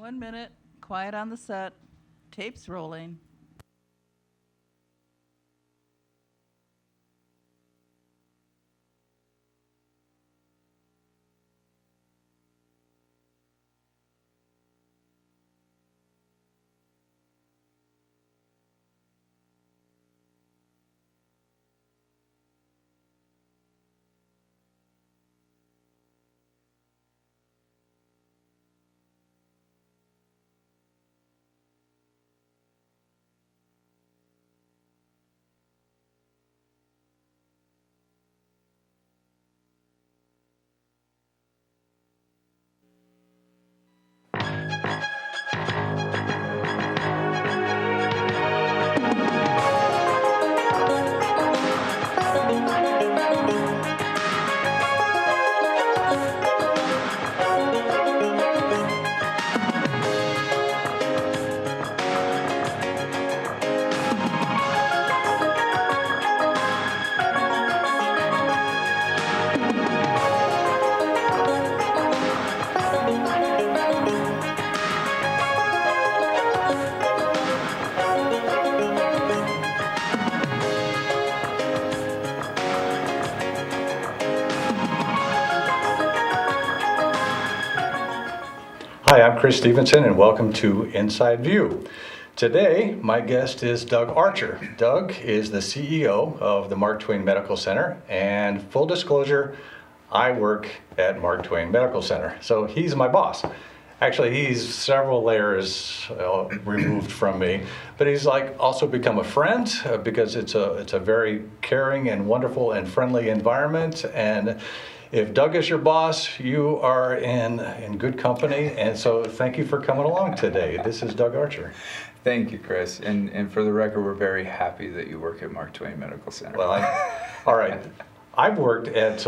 1 minute, quiet on the set, tapes rolling. Hi, I'm Chris Stevenson and welcome to Inside View. Today, my guest is Doug Archer. Doug is the CEO of the Mark Twain Medical Center, and full disclosure, I work at Mark Twain Medical Center. So he's my boss. Actually, he's several layers removed from me, but he's like also become a friend because it's a very caring and wonderful and friendly environment. And if Doug is your boss, you are in good company. And so thank you for coming along today. This is Doug Archer. Thank you, Chris. And for the record, we're very happy that you work at Mark Twain Medical Center. Well, all right. I've worked at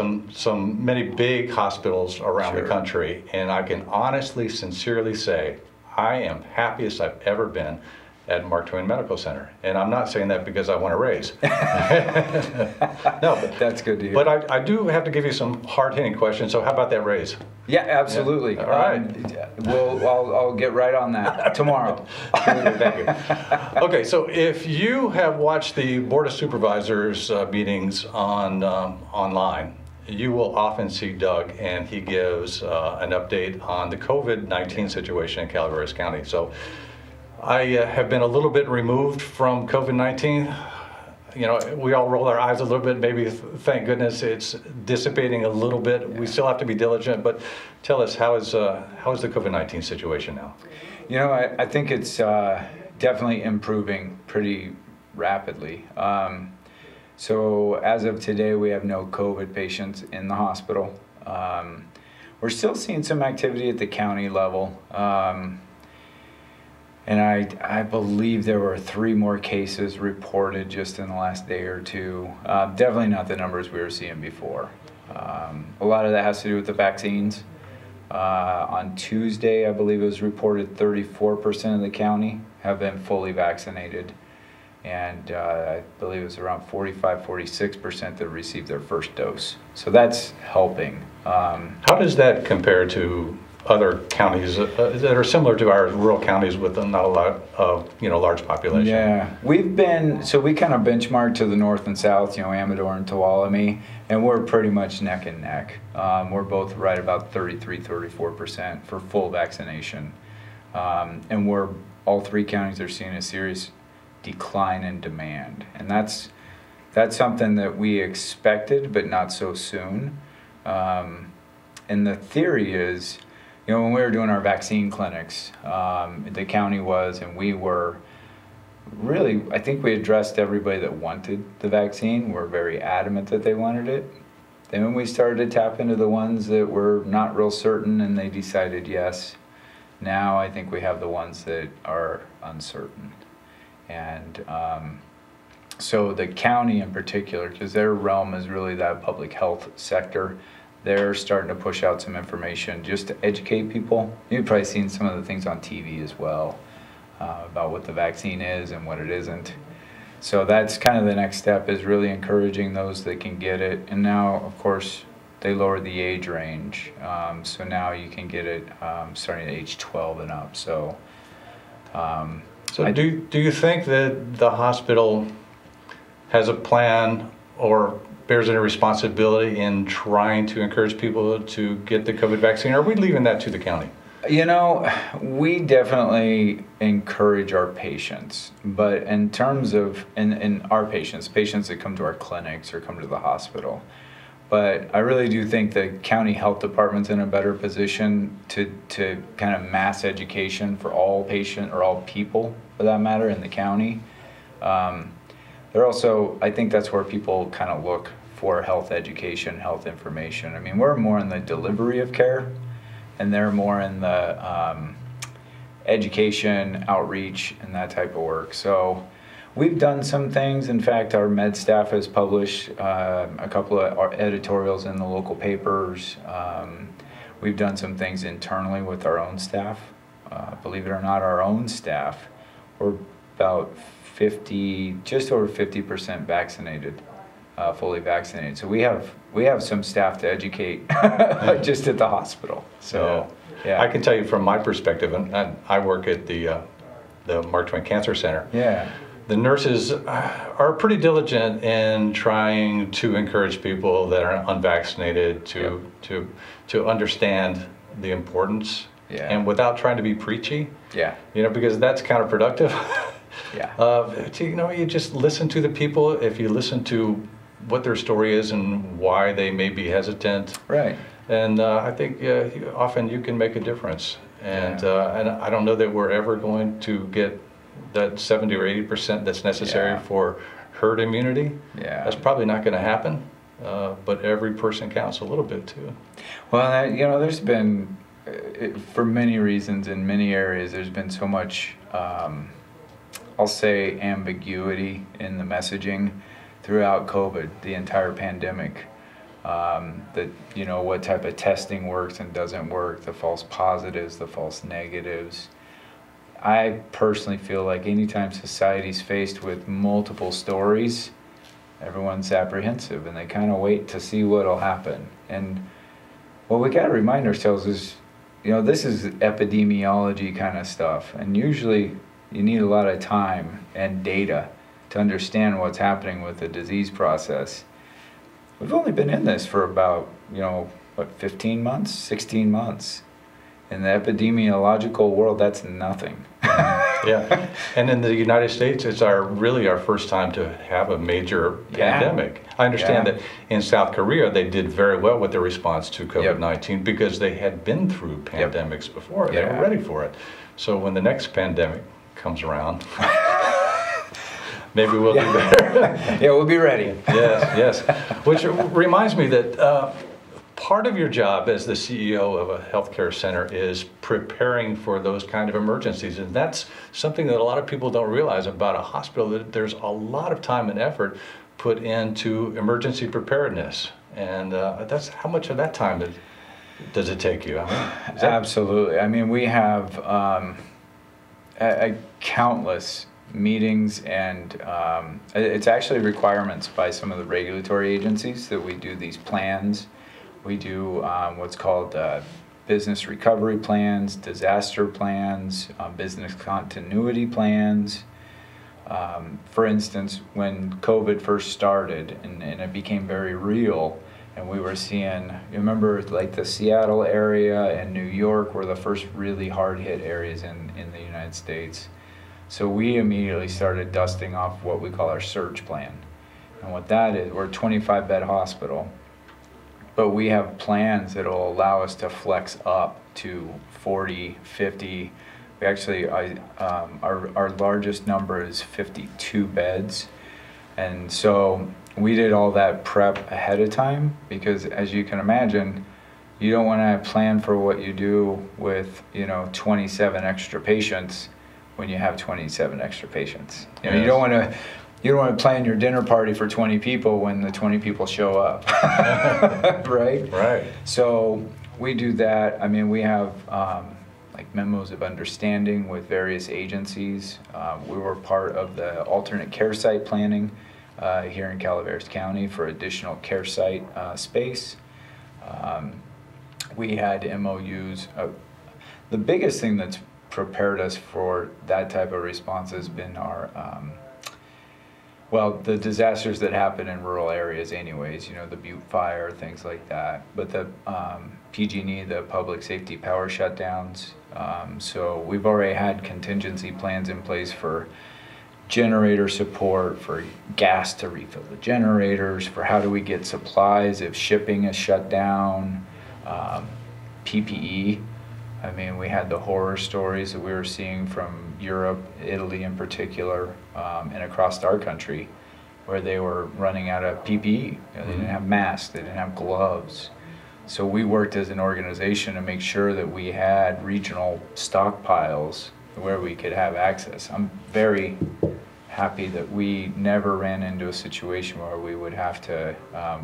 many big hospitals around the country, and I can honestly, sincerely say I am happiest I've ever been at Mark Twain Medical Center. And I'm not saying that because I want to raise. No, but that's good to hear. But I do have to give you some hard-hitting questions. So how about that raise? Yeah, absolutely. Yeah. All right. I'll get right on that tomorrow. Thank you. Okay, so if you have watched the Board of Supervisors meetings online, you will often see Doug, and he gives an update on the COVID-19 situation in Calaveras County. So I have been a little bit removed from COVID-19. You know, we all roll our eyes a little bit. Maybe, thank goodness, it's dissipating a little bit. Yeah. We still have to be diligent, but tell us, how is the COVID-19 situation now? You know, I think it's definitely improving pretty rapidly. So as of today, we have no COVID patients in the hospital. We're still seeing some activity at the county level. And I believe there were 3 more cases reported just in the last day or two. Definitely not the numbers we were seeing before. A lot of that has to do with the vaccines. On Tuesday, I believe it was reported 34% of the county have been fully vaccinated. And I believe it was around 46% that received their first dose. So that's helping. How does that compare to other counties that are similar to our rural counties with not a lot of, large population? Yeah, we kind of benchmark to the north and south, Amador and Tuolumne, and we're pretty much neck and neck. We're both right about 34% for full vaccination. And all 3 counties are seeing a serious decline in demand. And that's something that we expected, but not so soon. And the theory is, when we were doing our vaccine clinics, the county was, and we were really, I think we addressed everybody that wanted the vaccine. We're very adamant that they wanted it. Then when we started to tap into the ones that were not real certain and they decided yes, now I think we have the ones that are uncertain. And so the county in particular, because their realm is really that public health sector, they're starting to push out some information just to educate people. You've probably seen some of the things on TV as well about what the vaccine is and what it isn't. So that's kind of the next step, is really encouraging those that can get it. And now, of course, they lowered the age range. So now you can get it starting at age 12 and up. So, Do you think that the hospital has a plan or bears any responsibility in trying to encourage people to get the COVID vaccine? Or are we leaving that to the county? You know, we definitely encourage our patients, but in terms of, in our patients that come to our clinics or come to the hospital, but I really do think the county health department's in a better position to kind of mass education for all patient or all people for that matter in the county. They're also, I think that's where people kind of look for health education, health information. I mean, we're more in the delivery of care, and they're more in the education, outreach, and that type of work. So we've done some things. In fact, our med staff has published a couple of our editorials in the local papers. We've done some things internally with our own staff. Believe it or not, our own staff, we're about just over 50% vaccinated, fully vaccinated. So we have some staff to educate just at the hospital. So yeah. I can tell you from my perspective, and I work at the Mark Twain Cancer Center. Yeah. The nurses are pretty diligent in trying to encourage people that are unvaccinated to understand the importance, and without trying to be preachy. Yeah. Because that's counterproductive. Yeah. You just listen to the people. If you listen to what their story is and why they may be hesitant, right? And I think often you can make a difference. And and I don't know that we're ever going to get that 70 or 80% that's necessary for herd immunity. Yeah. That's probably not going to happen. But every person counts a little bit too. Well, there's been, for many reasons in many areas, there's been so much, I'll say, ambiguity in the messaging throughout COVID, the entire pandemic. That what type of testing works and doesn't work, the false positives, the false negatives. I personally feel like anytime society's faced with multiple stories, everyone's apprehensive and they kind of wait to see what'll happen. And what we got to remind ourselves is, this is epidemiology kind of stuff, and usually you need a lot of time and data to understand what's happening with the disease process. We've only been in this for about, 15 months, 16 months. In the epidemiological world, that's nothing. Yeah, and in the United States, it's really our first time to have a major pandemic. I understand that in South Korea, they did very well with their response to COVID-19 because they had been through pandemics before. They were ready for it. So when the next pandemic comes around, maybe we'll do better. Yeah, we'll be ready. Yes. Which reminds me that part of your job as the CEO of a healthcare center is preparing for those kind of emergencies. And that's something that a lot of people don't realize about a hospital, that there's a lot of time and effort put into emergency preparedness. And that's how much of that time does it take you? Absolutely. I mean, we have countless meetings, and it's actually requirements by some of the regulatory agencies that we do these plans. We do what's called business recovery plans, disaster plans, business continuity plans. For instance, when COVID first started and it became very real, and we were seeing, you remember, like the Seattle area and New York were the first really hard hit areas in the United States. So we immediately started dusting off what we call our surge plan. And what that is, we're a 25-bed hospital, but we have plans that will allow us to flex up to 40, 50. We actually, our largest number is 52 beds. And so we did all that prep ahead of time because, as you can imagine, you don't want to plan for what you do with 27 extra patients when you have 27 extra patients. You don't want to plan your dinner party for 20 people when the 20 people show up. Right. So we do that. I mean, we have like memos of understanding with various agencies. We were part of the alternate care site planning here in Calaveras County for additional care site space. We had MOUs. The biggest thing that's prepared us for that type of response has been our, the disasters that happen in rural areas anyways, the Butte Fire, things like that. But the PG&E, the public safety power shutdowns. So we've already had contingency plans in place for generator support, for gas to refill the generators, for how do we get supplies if shipping is shut down, PPE. I mean, we had the horror stories that we were seeing from Europe, Italy in particular, and across our country, where they were running out of PPE. They didn't have masks, they didn't have gloves. So we worked as an organization to make sure that we had regional stockpiles where we could have access. I'm very happy that we never ran into a situation where we would have to,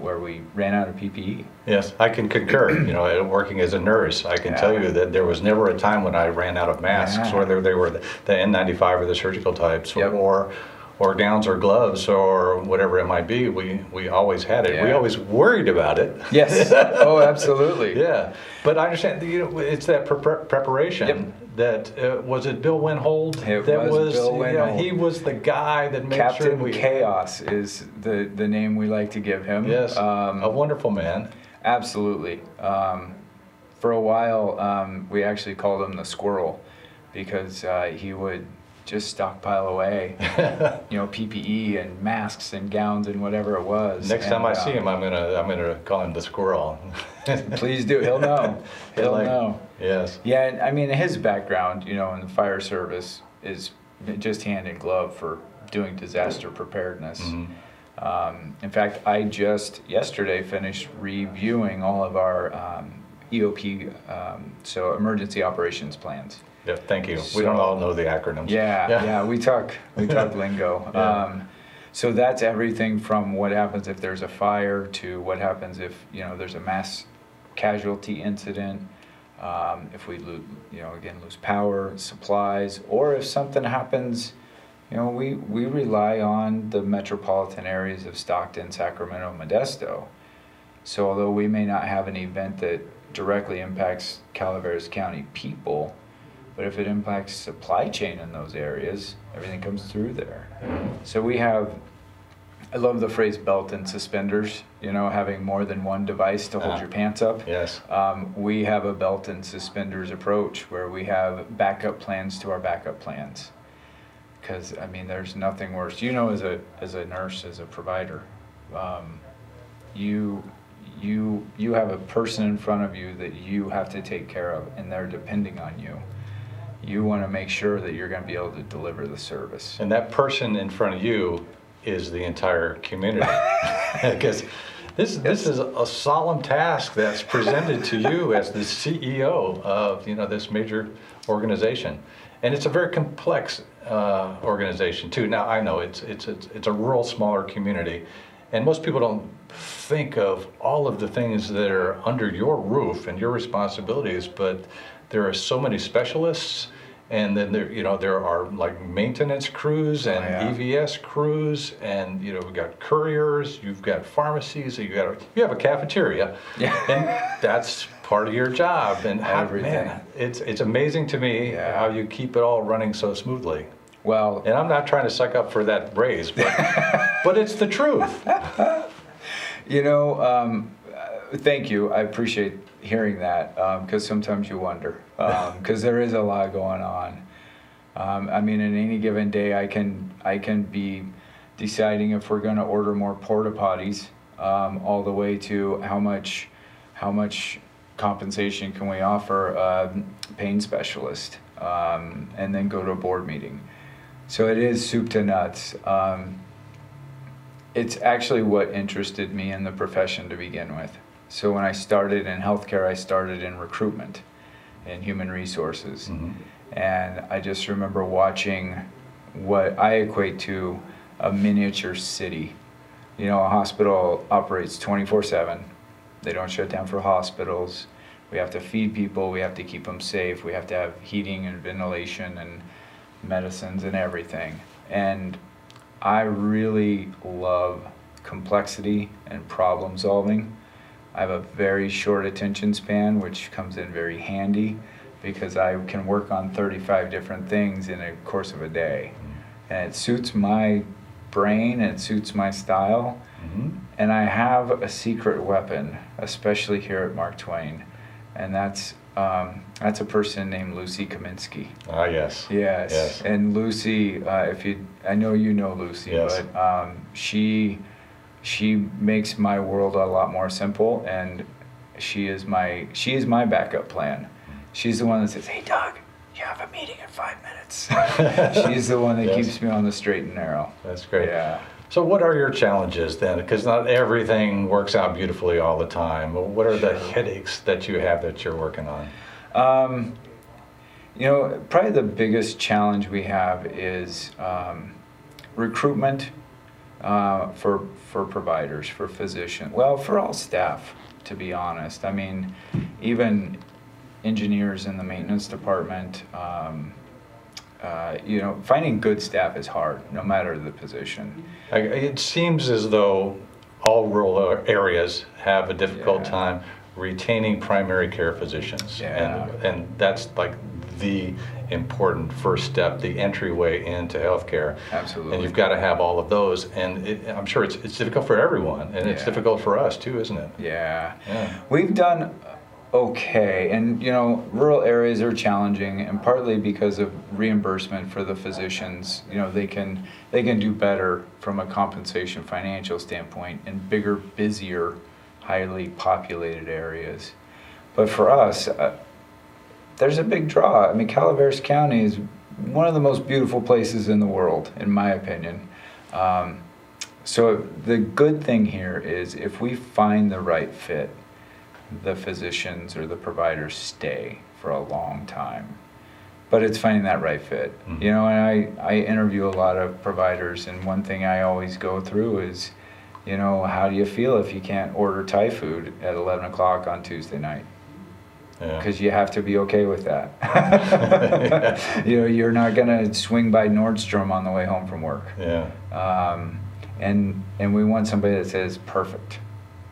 where we ran out of PPE. Yes, I can concur. Working as a nurse, I can tell you that there was never a time when I ran out of masks, whether they were the N95 or the surgical types, or gowns or gloves or whatever it might be. We always had it. We always worried about it. Yes. Oh, absolutely. Yeah, but I understand. It's that preparation. That was it. Bill Winhold. It was Bill Winhold. He was the guy that made Captain sure Chaos is the name we like to give him. Yes, a wonderful man. Absolutely. For a while, we actually called him the Squirrel because he would just stockpile away, PPE and masks and gowns and whatever it was. Next time I see him, I'm gonna call him the Squirrel. Please do. He'll know. He'll know. Yes. Yeah, and I mean his background, in the fire service is just hand in glove for doing disaster preparedness. In fact, I just yesterday finished reviewing all of our EOP, so emergency operations plans. Yeah, thank you. We don't all know the acronyms. Yeah, we talk lingo. Yeah. So that's everything from what happens if there's a fire to what happens if there's a mass casualty incident, if we lose power, supplies, or if something happens. We rely on the metropolitan areas of Stockton, Sacramento, Modesto. So although we may not have an event that directly impacts Calaveras County people, but if it impacts supply chain in those areas, everything comes through there. So we have, I love the phrase belt and suspenders, having more than one device to hold your pants up. Yes. We have a belt and suspenders approach where we have backup plans to our backup plans. Because, there's nothing worse. As a nurse, as a provider, you have a person in front of you that you have to take care of, and they're depending on you. You want to make sure that you're going to be able to deliver the service. And that person in front of you is the entire community. Because this is a solemn task that's presented to you as the CEO of this major organization. And it's a very complex organization too. Now I know it's a rural, smaller community, and most people don't think of all of the things that are under your roof and your responsibilities. But there are so many specialists, and then there are like maintenance crews and EVS crews, and we've got couriers, you've got pharmacies, you have a cafeteria, and that's part of your job. And man, it's amazing to me how you keep it all running so smoothly. Well, and I'm not trying to suck up for that raise, but it's the truth. Thank you. I appreciate hearing that, because sometimes you wonder, because there is a lot going on. In any given day, I can be deciding if we're going to order more porta potties, all the way to how much compensation can we offer a pain specialist, and then go to a board meeting. So it is soup to nuts. It's actually what interested me in the profession to begin with. So when I started in healthcare, I started in recruitment and human resources. Mm-hmm. And I just remember watching what I equate to a miniature city. A hospital operates 24/7. They don't shut down for hospitals. We have to feed people. We have to keep them safe. We have to have heating and ventilation and medicines and everything. And I really love complexity and problem solving. I have a very short attention span, which comes in very handy because I can work on 35 different things in a course of a day. And it suits my brain, and it suits my style. Mhm. And I have a secret weapon, especially here at Mark Twain, and that's a person named Lucy Kaminsky. Ah, yes. Yes. Yes. And Lucy, I know you know Lucy, Yes. but she makes my world a lot more simple, and she is my backup plan. She's the one that says, "Hey, Doug, you have a meeting in 5 minutes." She's the one that Yes. keeps me on the straight and narrow. That's great. Yeah. So what are your challenges then? Because not everything works out beautifully all the time. What are the headaches that you have that you're working on? Probably the biggest challenge we have is recruitment for providers, for physicians, well, for all staff, to be honest. I mean, even engineers in the maintenance department, finding good staff is hard, no matter the position. It seems as though all rural areas have a difficult Yeah. time retaining primary care physicians. Yeah. And that's like the important first step, the entryway into healthcare. Absolutely. And you've got to have all of those. And I'm sure it's difficult for everyone, and it's Yeah. difficult for us too, isn't it? Yeah. Yeah. We've done okay, and rural areas are challenging, and partly because of reimbursement for the physicians. They can do better from a compensation financial standpoint in bigger, busier, highly populated areas. But for us, there's a big draw. I mean, Calaveras County is one of the most beautiful places in the world, in my opinion. So the good thing here is if we find the right fit, the physicians or the providers stay for a long time. But it's finding that right fit. Mhm. And I interview a lot of providers, and one thing I always go through is, how do you feel if you can't order Thai food at 11 o'clock on Tuesday night? Yeah. Because you have to be okay with that. You're not going to swing by Nordstrom on the way home from work. Yeah. And we want somebody that says perfect.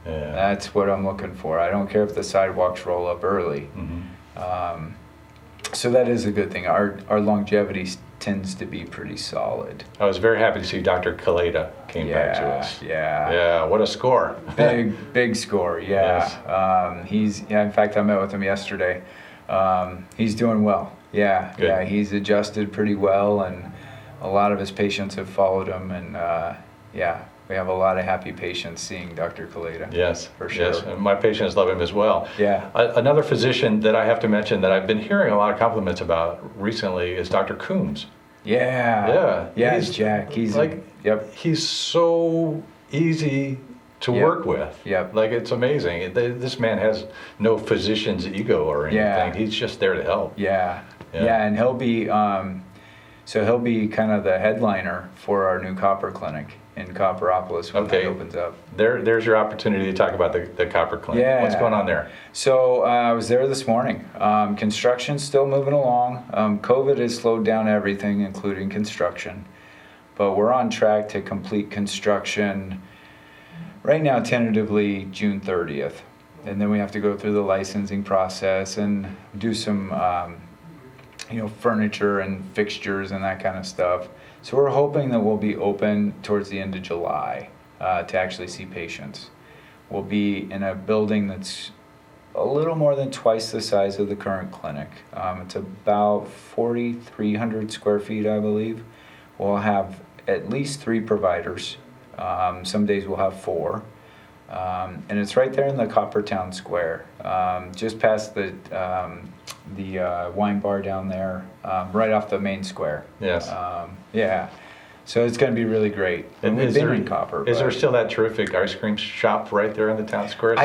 Yeah. That's what I'm looking for. I don't care if the sidewalks roll up early. Mhm. So that is a good thing. Our longevity tends to be pretty solid. I was very happy to see Dr. Kaleda came back to us. Yeah. Yeah, what a score. Big score, yeah. Yes. In fact, I met with him yesterday. He's doing well. Yeah, Good. yeah, he's adjusted pretty well, and a lot of his patients have followed him, and we have a lot of happy patients seeing Dr. Kaleda. Yes, For sure. yes, and my patients love him as well. Yeah. Another physician that I have to mention that I've been hearing a lot of compliments about recently is Dr. Coombs. Yeah. Yeah. He's Jack. He's like, yep. he's so easy to Yep. work with. Yep. Like, it's amazing. This man has no physician's ego or anything. Yeah. He's just there to help. Yeah. Yeah. Yeah, and he'll be he'll be kind of the headliner for our new copper clinic in Copperopolis when Okay. it opens up. There's your opportunity to talk about the copper clinic. Yeah. What's going on there? So I was there this morning. Construction's still moving along. COVID has slowed down everything, including construction. But we're on track to complete construction right now, tentatively June 30th. And then we have to go through the licensing process and do some, furniture and fixtures and that kind of stuff. So we're hoping that we'll be open towards the end of July to actually see patients. We'll be in a building that's a little more than twice the size of the current clinic. It's about 4,300 square feet, I believe. We'll have at least 3 providers. Some days we'll have 4. And it's right there in the Coppertown Square, just past the wine bar down there, right off the main square. Yes. Yeah. So it's going to be really great. And we've been in Copper. Is there but still that terrific ice cream shop right there in the town square?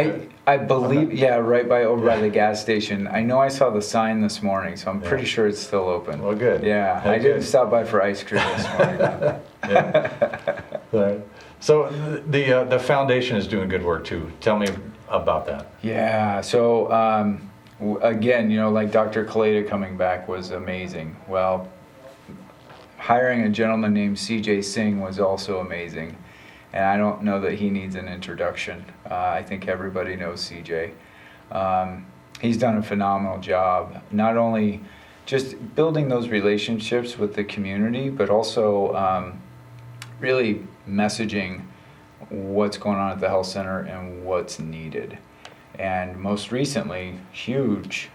I believe, yeah, right over by the gas station. I know I saw the sign this morning, so I'm pretty sure it's still open. Well, good. Yeah, Well, I didn't good. stop by for ice cream this morning. Yeah. Right. So the foundation is doing good work too. Tell me about that. Yeah, so again, like Dr. Kaleda coming back was amazing. Well, hiring a gentleman named CJ Singh was also amazing. and I don't know that he needs an introduction. I think everybody knows CJ. He's done a phenomenal job, not only just building those relationships with the community, but also really messaging what's going on at the health center and what's needed. And most recently, huge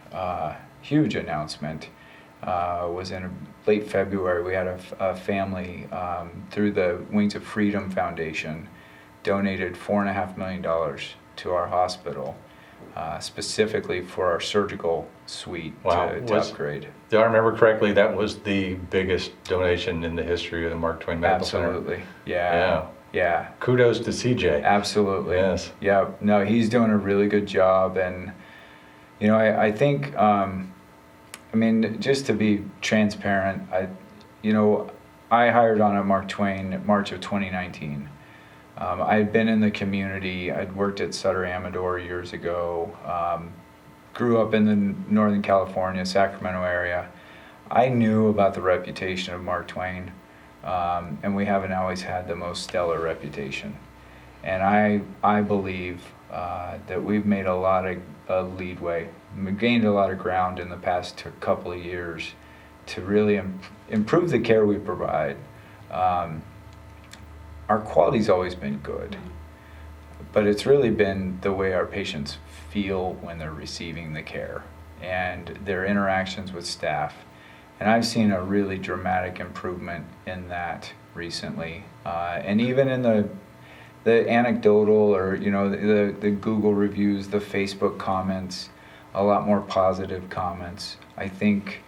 announcement was in late February. We had a family through the Wings of Freedom Foundation donated $4.5 million to our hospital, specifically for our surgical suite to upgrade. Do I remember correctly, that was the biggest donation in the history of the Mark Twain Medical Center? Absolutely. Yeah. Kudos to CJ. Absolutely. Yes. Yeah. No, he's doing a really good job, and I think just to be transparent, I hired on at Mark Twain March of 2019. I had been in the community. I'd worked at Sutter Amador years ago. Grew up in the Northern California, Sacramento area. I knew about the reputation of Mark Twain, and we haven't always had the most stellar reputation. And I believe that we've made a lot of leadway. We've gained a lot of ground in the past couple of years to really improve the care we provide. Our quality's always been good, but it's really been the way our patients feel when they're receiving the care and their interactions with staff. And I've seen a really dramatic improvement in that recently. And even in the anecdotal or the Google reviews, the Facebook comments, a lot more positive comments. I think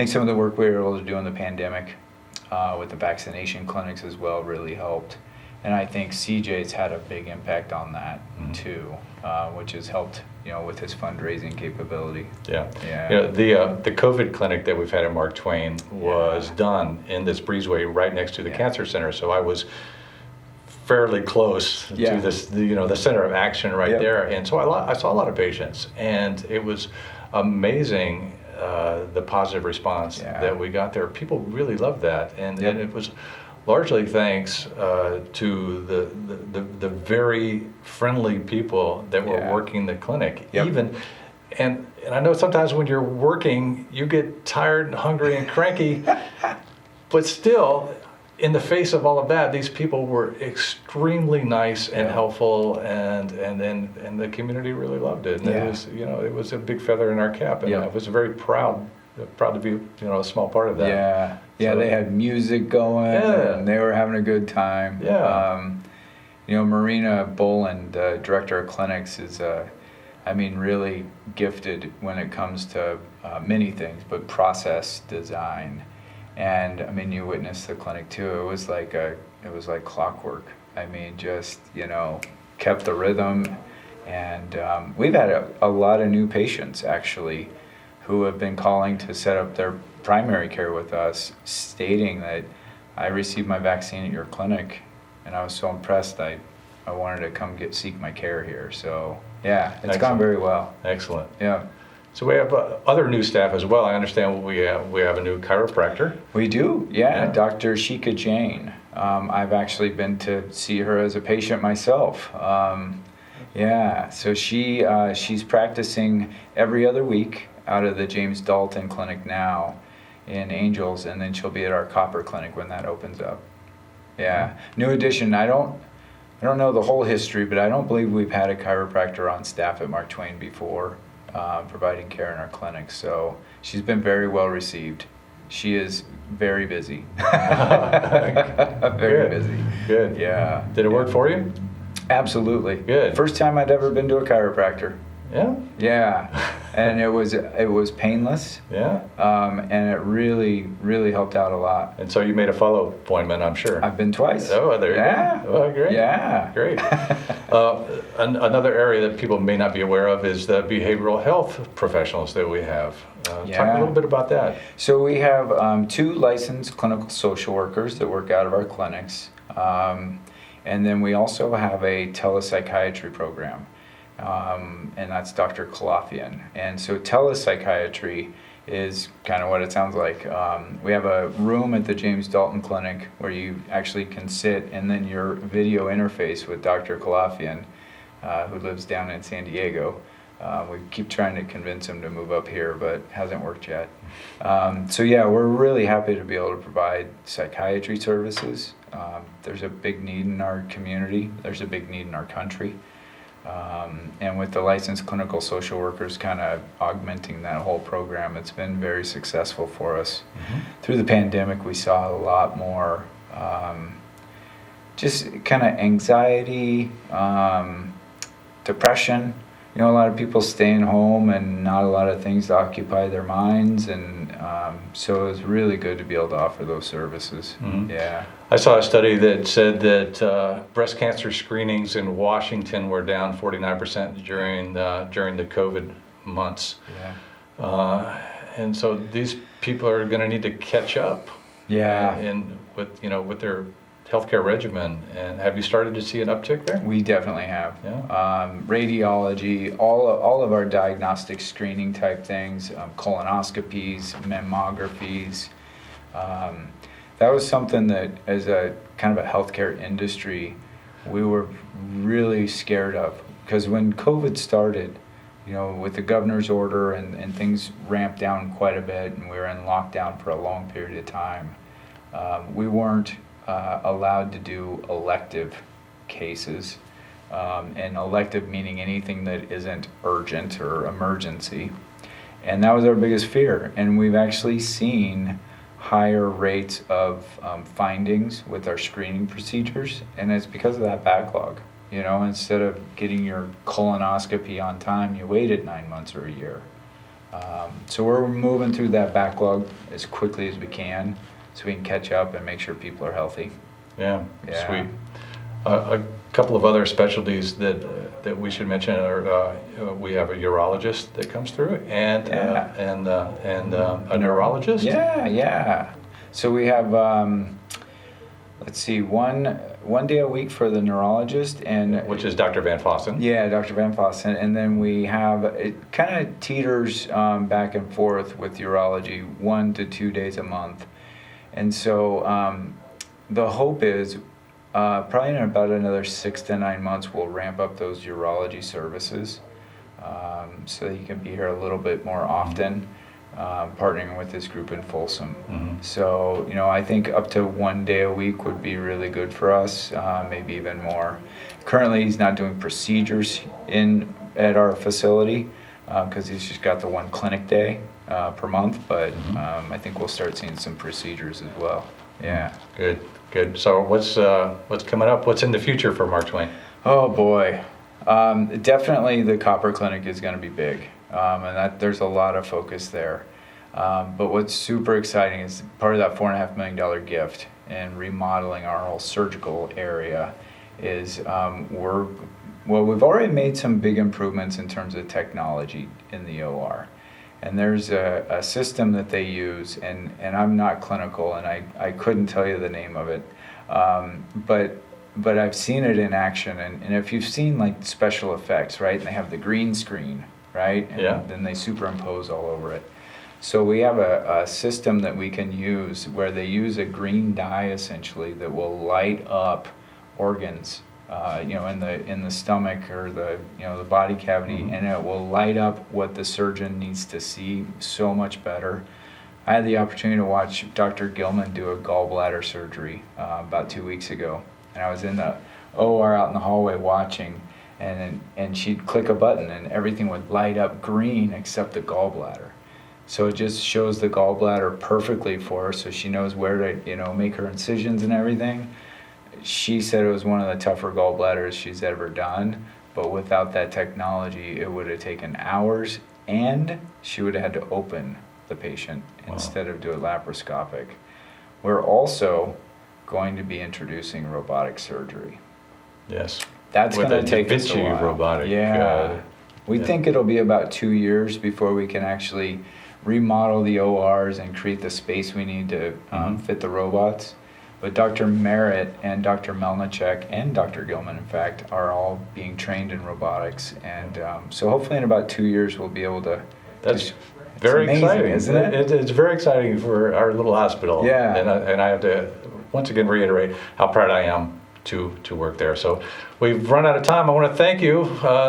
some of the work we were able to do in the pandemic with the vaccination clinics as well really helped. And I think CJ's had a big impact on that too, which has helped with his fundraising capability. Yeah. The COVID clinic that we've had at Mark Twain was done in this breezeway right next to the cancer center. So I was fairly close to this, the center of action right there. And so I saw a lot of patients, and it was amazing the positive response that we got there. People really loved that, and it was largely thanks to the very friendly people that were working the clinic. And I know sometimes when you're working, you get tired and hungry and cranky, but still, in the face of all of that, these people were extremely nice and helpful, and the community really loved it. And it was a big feather in our cap, and I was very proud to be a small part of that. So, they had music going, and they were having a good time. Marina Boland, director of clinics, is really gifted when it comes to many things, but process design. And you witnessed the clinic too. It was like clockwork. Kept the rhythm, and we've had a lot of new patients actually who have been calling to set up their primary care with us, stating that I received my vaccine at your clinic, and I was so impressed I wanted to come seek my care here. So it's gone very well. Excellent. Yeah. So we have other new staff as well. I understand we have a new chiropractor. We do, Dr. Shika Jain. I've actually been to see her as a patient myself. So she's practicing every other week out of the James Dalton Clinic now in Angels, and then she'll be at our Copper Clinic when that opens up. New addition. I don't know the whole history, but I don't believe we've had a chiropractor on staff at Mark Twain before. Providing care in our clinic, so she's been very well received. She is very busy. Very busy. Good. Yeah. Did it work for you? Absolutely. Good. First time I'd ever been to a chiropractor. Yeah. Yeah. And it was painless. Yeah. And it really, really helped out a lot. And so you made a follow-up appointment, I'm sure. I've been twice. Oh, there you go. Oh, great. Yeah. Great. Another area that people may not be aware of is the behavioral health professionals that we have. Talk a little bit about that. So we have 2 licensed clinical social workers that work out of our clinics. And then we also have a telepsychiatry program. And that's Dr. Kalafian. And so telepsychiatry is kind of what it sounds like. We have a room at the James Dalton Clinic where you actually can sit, and then your video interface with Dr. Calafian, who lives down in San Diego. We keep trying to convince him to move up here, but hasn't worked yet. So yeah, we're really happy to be able to provide psychiatry services. There's a big need in our community. There's a big need in our country. And with the licensed clinical social workers kind of augmenting that whole program, it's been very successful for us. Through the pandemic, we saw a lot more just kind of anxiety, depression. You know, a lot of people staying home and not a lot of things to occupy their minds, and so it was really good to be able to offer those services. Yeah. I saw a study that said that breast cancer screenings in Washington were down 49% during the COVID months. Yeah. And so these people are going to need to catch up. Yeah. And with their healthcare regimen. And have you started to see an uptick there? We definitely have. Yeah. Radiology, all of our diagnostic screening type things, colonoscopies, mammographies. That was something that, as a kind of a healthcare industry, we were really scared of, because when COVID started, you know, with the governor's order and things ramped down quite a bit, and we were in lockdown for a long period of time, we weren't allowed to do elective cases, and elective meaning anything that isn't urgent or emergency, and that was our biggest fear. And we've actually seen higher rates of findings with our screening procedures, and it's because of that backlog. You know, instead of getting your colonoscopy on time, you waited 9 months or a year. So we're moving through that backlog as quickly as we can, so we can catch up and make sure people are healthy. Yeah, Yeah. sweet. A couple of other specialties that we should mention are we have a urologist that comes through, and a neurologist. Yeah. So we have let's see, one day a week for the neurologist, and Which is Dr. Van Fossen. yeah, Dr. Van Fossen, and then we have, it kind of teeters back and forth with urology, 1 to 2 days a month. And so the hope is probably in about another 6 to 9 months we'll ramp up those urology services, so that he can be here a little bit more often, partnering with this group in Folsom. So, you know, I think up to 1 day a week would be really good for us, maybe even more. Currently he's not doing procedures at our facility, because he's just got the one clinic day per month, but I think we'll start seeing some procedures as well. Yeah. Good. So what's coming up? What's in the future for Mark Twain? Oh boy, definitely the Copper Clinic is going to be big, and that there's a lot of focus there. But what's super exciting is part of that $4.5 million gift and remodeling our whole surgical area is we've already made some big improvements in terms of technology in the OR. And there's a system that they use, and I'm not clinical, and I couldn't tell you the name of it, but I've seen it in action. And if you've seen like special effects, right, and they have the green screen, right, and then they superimpose all over it. So we have a system that we can use where they use a green dye essentially that will light up organs, you know, in the stomach or the body cavity, and it will light up what the surgeon needs to see so much better. I had the opportunity to watch Dr. Gilman do a gallbladder surgery about 2 weeks ago, and I was in the OR out in the hallway watching, and she'd click a button and everything would light up green except the gallbladder. So it just shows the gallbladder perfectly for her, so she knows where to make her incisions and everything. She said it was one of the tougher gallbladders she's ever done, but without that technology, it would have taken hours, and she would have had to open the patient instead of do it laparoscopic. We're also going to be introducing robotic surgery. Yes. That's going to take us a Da Vinci while. robotic. Yeah. We think it'll be about 2 years before we can actually remodel the ORs and create the space we need to fit the robots. But Dr. Merritt and Dr. Melnichek and Dr. Gilman, in fact, are all being trained in robotics. And so hopefully in about 2 years we'll be able to... That's Very amazing, exciting, isn't it? It's very exciting for our little hospital. Yeah. And I have to once again reiterate how proud I am to work there. So we've run out of time. I want to thank you.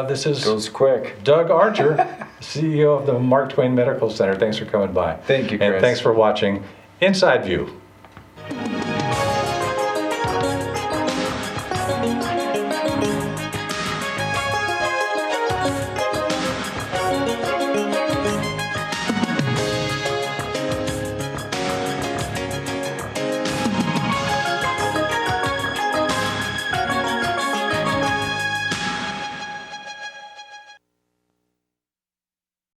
This is Goes quick. Doug Archer, CEO of the Mark Twain Medical Center. Thanks for coming by. Thank you, And Chris. thanks for watching Inside View.